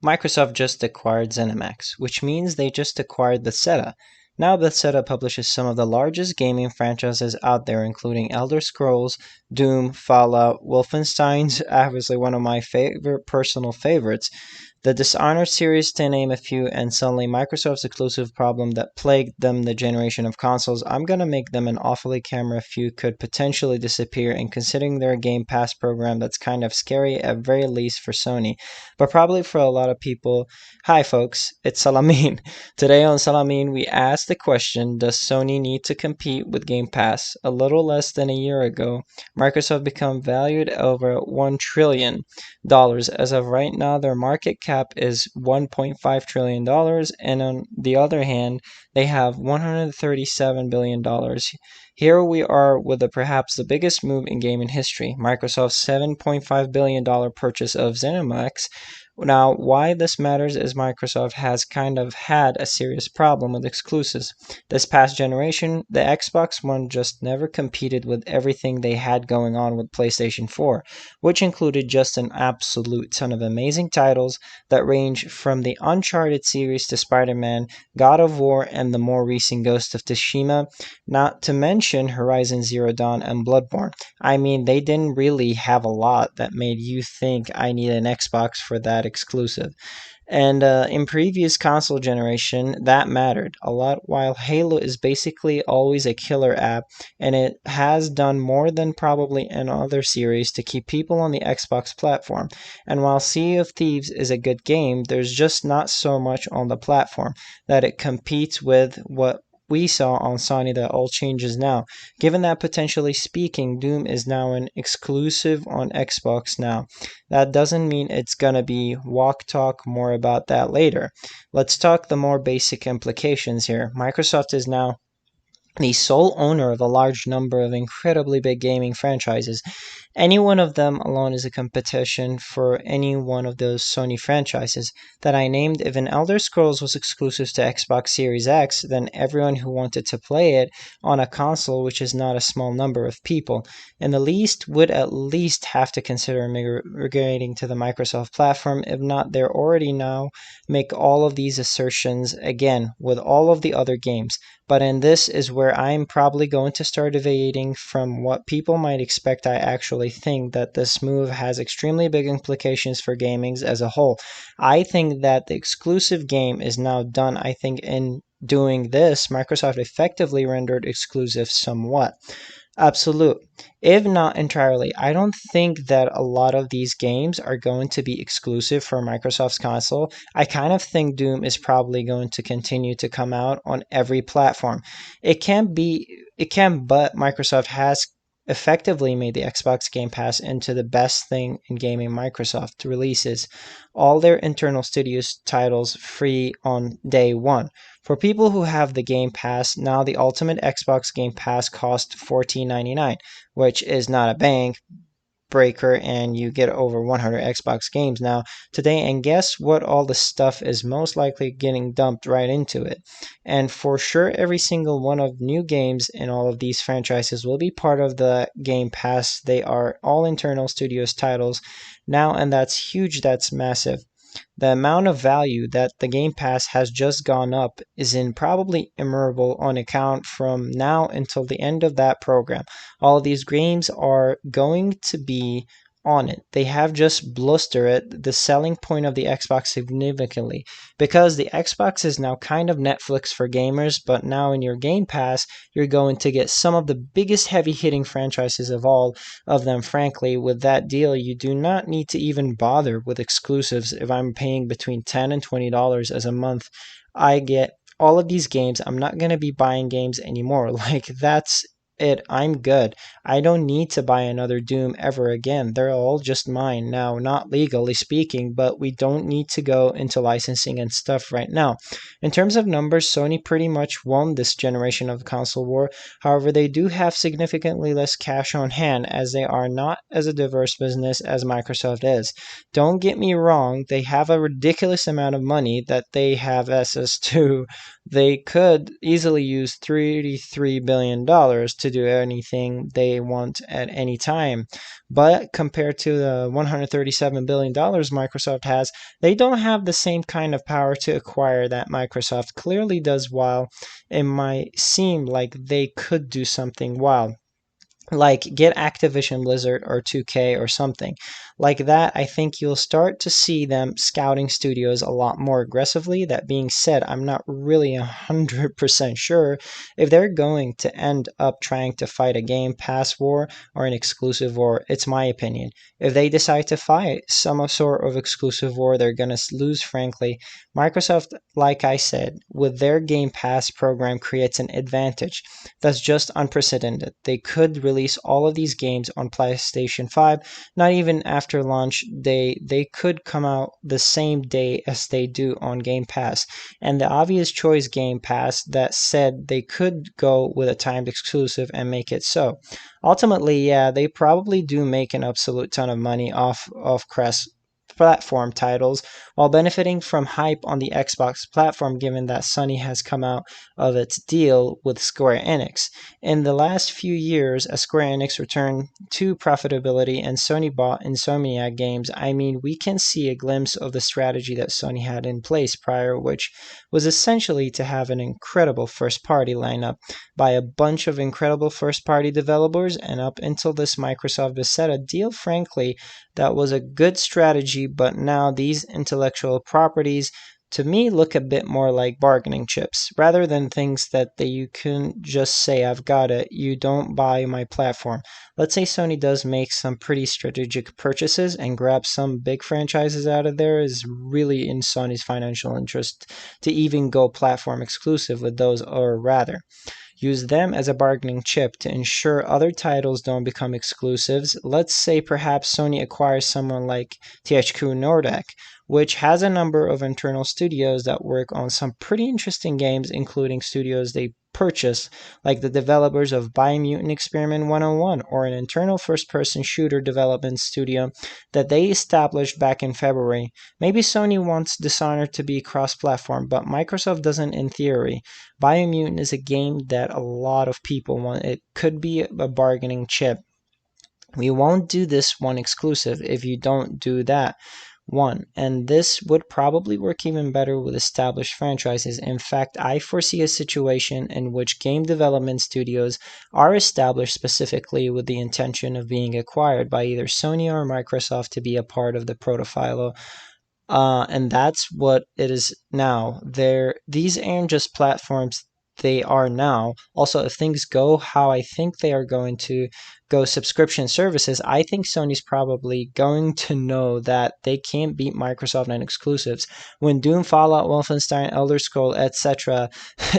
Microsoft just acquired ZeniMax, which means they just acquired Bethesda. Now Bethesda publishes some of the largest gaming franchises out there, including Elder Scrolls, Doom, Fallout, Wolfenstein's obviously one of my personal favorites, the Dishonored series to name a few, and suddenly Microsoft's exclusive problem that plagued them the generation of consoles, I'm gonna make them an awfully camera few could potentially disappear, and considering their Game Pass program that's kind of scary at very least for Sony, but probably for a lot of people. Hi folks, it's Salamin. Today on Salamin we ask the question, does Sony need to compete with Game Pass? A little less than a year ago, Microsoft became valued over $1 trillion. As of right now, their market cap is $1.5 trillion, and on the other hand, they have $137 billion. Here we are with perhaps the biggest move in gaming history, Microsoft's $7.5 billion purchase of ZeniMax. Now, why this matters is Microsoft has kind of had a serious problem with exclusives. This past generation, the Xbox One just never competed with everything they had going on with PlayStation 4, which included just an absolute ton of amazing titles that range from the Uncharted series to Spider-Man, God of War, and the more recent Ghost of Tsushima, not to mention Horizon Zero Dawn and Bloodborne. I mean, they didn't really have a lot that made you think I need an Xbox for that exclusive. And in previous console generation, that mattered a lot, while Halo is basically always a killer app, and it has done more than probably any other series to keep people on the Xbox platform. And while Sea of Thieves is a good game, there's just not so much on the platform that it competes with what we saw on Sony. That all changes now, given that potentially speaking, Doom is now an exclusive on Xbox now. That doesn't mean it's gonna be walk talk, more about that later. Let's talk the more basic implications here. Microsoft is now the sole owner of a large number of incredibly big gaming franchises. Any one of them alone is a competition for any one of those Sony franchises that I named. If an Elder Scrolls was exclusive to Xbox Series X, then everyone who wanted to play it on a console, which is not a small number of people, in the least would at least have to consider migrating to the Microsoft platform. If not, they're already now make all of these assertions again with all of the other games. But in this is where I'm probably going to start deviating from what people might expect. I actually think that this move has extremely big implications for gaming as a whole. I think that the exclusive game is now done. I think in doing this, Microsoft effectively rendered exclusive somewhat absolute, if not entirely. I don't think that a lot of these games are going to be exclusive for Microsoft's console. I kind of think Doom is probably going to continue to come out on every platform. It can, but Microsoft has effectively made the Xbox Game Pass into the best thing in gaming. Microsoft releases all their internal studios titles free on day one. For people who have the Game Pass, now the Ultimate Xbox Game Pass costs $14.99, which is not a bank breaker, and you get over 100 Xbox games now today. And guess what? All the stuff is most likely getting dumped right into it. And for sure, every single one of new games in all of these franchises will be part of the Game Pass. They are all internal studios titles now, and that's huge. That's massive. The amount of value that the Game Pass has just gone up is in probably immeasurable on account from now until the end of that program. All of these games are going to be on it. They have just blustered the selling point of the Xbox significantly, because the Xbox is now kind of Netflix for gamers, but now in your Game Pass, you're going to get some of the biggest heavy-hitting franchises of all of them. Frankly, with that deal, you do not need to even bother with exclusives. If I'm paying between $10 and $20 as a month, I get all of these games. I'm not going to be buying games anymore. Like, that's it. I'm good. I don't need to buy another Doom ever again. They're all just mine now, not legally speaking, but we don't need to go into licensing and stuff right now. In terms of numbers, Sony pretty much won this generation of console war. However, they do have significantly less cash on hand, as they are not as a diverse business as Microsoft is. Don't get me wrong, they have a ridiculous amount of money that they have access to. They could easily use $33 billion to do anything they want at any time. But compared to the $137 billion Microsoft has, they don't have the same kind of power to acquire that Microsoft clearly does, while it might seem like they could do something wild, like get Activision Blizzard or 2K or something like that. I think you'll start to see them scouting studios a lot more aggressively. That being said, I'm not really 100% sure if they're going to end up trying to fight a Game Pass war or an exclusive war. It's my opinion. If they decide to fight some sort of exclusive war, they're going to lose, frankly. Microsoft, like I said, with their Game Pass program creates an advantage that's just unprecedented. They could release all of these games on PlayStation 5, not even after launch. They could come out the same day as they do on Game Pass. And the obvious choice, Game Pass, that said they could go with a timed exclusive and make it so. Ultimately, yeah, they probably do make an absolute ton of money off of cross platform titles while benefiting from hype on the Xbox platform, given that Sony has come out of its deal with Square Enix. In the last few years, as Square Enix returned to profitability and Sony bought Insomniac Games, I mean, we can see a glimpse of the strategy that Sony had in place prior, which was essentially to have an incredible first-party lineup by a bunch of incredible first-party developers, and up until this Microsoft Bethesda deal, frankly, that was a good strategy, but now these intellectual properties to me look a bit more like bargaining chips rather than things that you can just say, I've got it, you don't buy my platform. Let's say Sony does make some pretty strategic purchases and grab some big franchises out of there, is really in Sony's financial interest to even go platform exclusive with those, or rather use them as a bargaining chip to ensure other titles don't become exclusives. Let's say perhaps Sony acquires someone like THQ Nordic, which has a number of internal studios that work on some pretty interesting games, including studios they purchased, like the developers of Biomutant Experiment 101, or an internal first-person shooter development studio that they established back in February. Maybe Sony wants Dishonored to be cross-platform, but Microsoft doesn't in theory. Biomutant is a game that a lot of people want. It could be a bargaining chip. We won't do this one exclusive if you don't do that one, and this would probably work even better with established franchises. In fact, I foresee a situation in which game development studios are established specifically with the intention of being acquired by either Sony or Microsoft to be a part of the portfolio, and that's what it is now. These aren't just platforms, they are now. Also, if things go how I think they are going to go, subscription services, I think Sony's probably going to know that they can't beat Microsoft on exclusives. When Doom, Fallout, Wolfenstein, Elder Scroll, etc.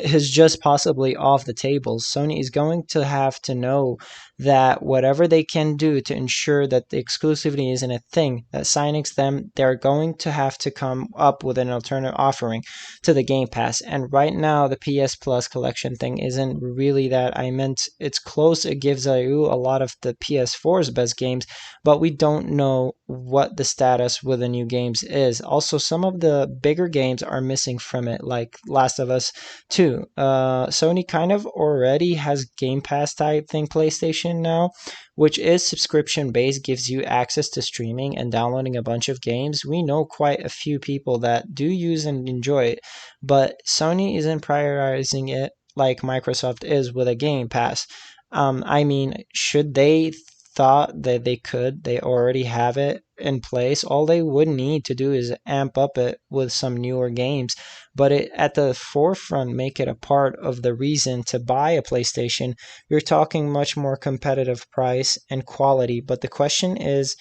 is just possibly off the table, Sony is going to have to know that whatever they can do to ensure that the exclusivity isn't a thing that signs them, they're going to have to come up with an alternative offering to the Game Pass. And right now, the PS Plus collection thing isn't really that. I meant it's close. It gives you a lot of the PS4's best games, but we don't know what the status with the new games is. Also, some of the bigger games are missing from it, like Last of Us 2. Sony kind of already has Game Pass type thing PlayStation now, which is subscription based, gives you access to streaming and downloading a bunch of games. We know quite a few people that do use and enjoy it, but Sony isn't prioritizing it like Microsoft is with a Game Pass. I mean, should they thought that they could, they already have it in place. All they would need to do is amp up it with some newer games, but it at the forefront, make it a part of the reason to buy a PlayStation. You're talking much more competitive price and quality, but the question is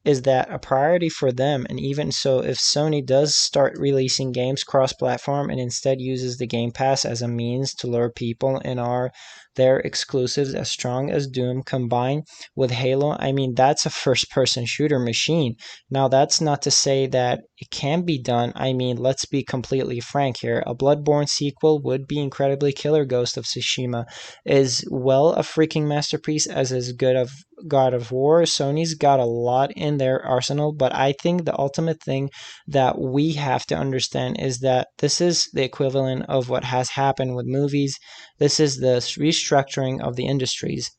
that a priority for them? And even so, if Sony does start releasing games cross-platform and instead uses the Game Pass as a means to lure people in, are their exclusives as strong as Doom combined with Halo? I mean, that's a first-person shooter machine. Now, that's not to say that it can be done. I mean, let's be completely frank here. A Bloodborne sequel would be incredibly killer. Ghost of Tsushima is, well, a freaking masterpiece, as is good of God of War. Sony's got a lot in their arsenal, but I think the ultimate thing that we have to understand is that this is the equivalent of what has happened with movies. This is the restructuring of the industries.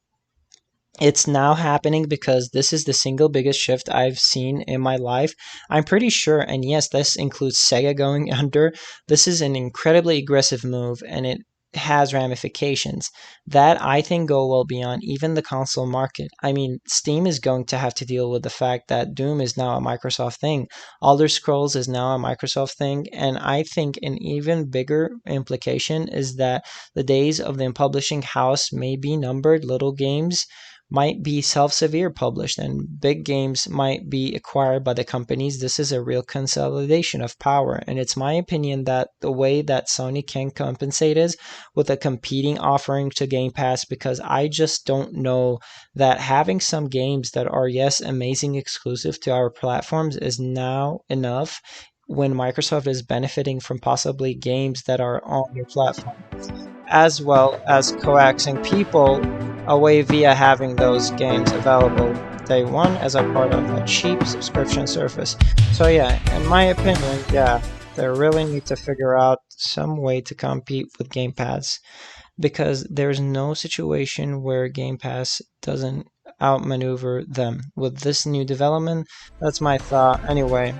It's now happening because this is the single biggest shift I've seen in my life. I'm pretty sure, and yes, this includes Sega going under. This is an incredibly aggressive move, and it has ramifications that I think go well beyond even the console market. I mean, Steam is going to have to deal with the fact that Doom is now a Microsoft thing, Elder Scrolls is now a Microsoft thing, and I think an even bigger implication is that the days of the publishing house may be numbered. Little games might be self-severe published and big games might be acquired by the companies. This is a real consolidation of power, and it's my opinion that the way that Sony can compensate is with a competing offering to Game Pass, because I just don't know that having some games that are, yes, amazing exclusive to our platforms is now enough when Microsoft is benefiting from possibly games that are on your platform, as well as coaxing people away via having those games available day one as a part of a cheap subscription service. So yeah, in my opinion, yeah, they really need to figure out some way to compete with Game Pass, because there's no situation where Game Pass doesn't outmaneuver them with this new development. That's my thought. Anyway,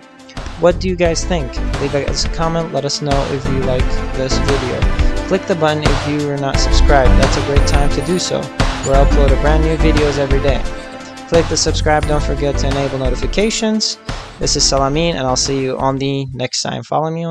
what do you guys think? Leave us a comment, let us know if you like this video. Click the button if you are not subscribed. That's a great time to do so, where I upload brand new videos every day. Click the subscribe, don't forget to enable notifications. This is Salamin, and I'll see you on the next time. Follow me on